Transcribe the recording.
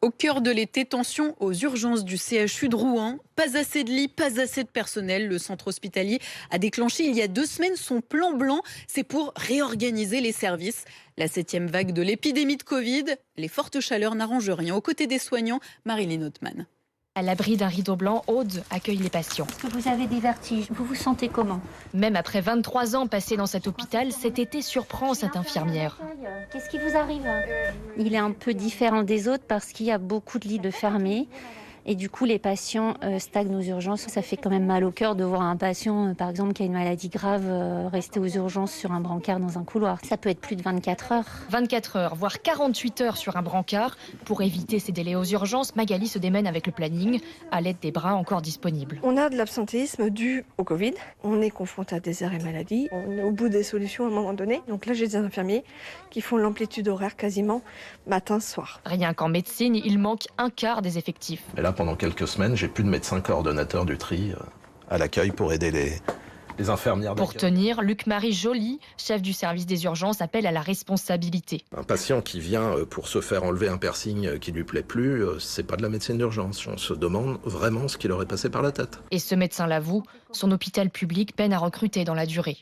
Au cœur de l'été, tension aux urgences du CHU de Rouen. Pas assez de lits, pas assez de personnel. Le centre hospitalier a déclenché il y a 2 semaines son plan blanc. C'est pour réorganiser les services. La 7e vague de l'épidémie de Covid, les fortes chaleurs n'arrangent rien. Aux côtés des soignants, Marilyn Hautemann. À l'abri d'un rideau blanc, Aude accueille les patients. Est-ce que vous avez des vertiges? Vous vous sentez comment? Même après 23 ans passés dans cet hôpital, cet été surprend cette infirmière. Qu'est-ce qui vous arrive? Il est un peu différent des autres parce qu'il y a beaucoup de lits de fermés. Et du coup, les patients stagnent aux urgences. Ça fait quand même mal au cœur de voir un patient, par exemple, qui a une maladie grave, rester aux urgences sur un brancard dans un couloir. Ça peut être plus de 24 heures. 24 heures, voire 48 heures sur un brancard. Pour éviter ces délais aux urgences, Magali se démène avec le planning, à l'aide des bras encore disponibles. On a de l'absentéisme dû au Covid. On est confronté à des arrêts maladie. On est au bout des solutions à un moment donné. Donc là, j'ai des infirmiers qui font l'amplitude horaire quasiment matin-soir. Rien qu'en médecine, il manque un quart des effectifs. Et là, pendant quelques semaines, j'ai plus de médecins coordonnateurs du tri à l'accueil pour aider les infirmières d'accueil. Pour tenir, Luc-Marie Joly, chef du service des urgences, appelle à la responsabilité. Un patient qui vient pour se faire enlever un piercing qui lui plaît plus, c'est pas de la médecine d'urgence. On se demande vraiment ce qui leur est passé par la tête. Et ce médecin l'avoue, son hôpital public peine à recruter dans la durée.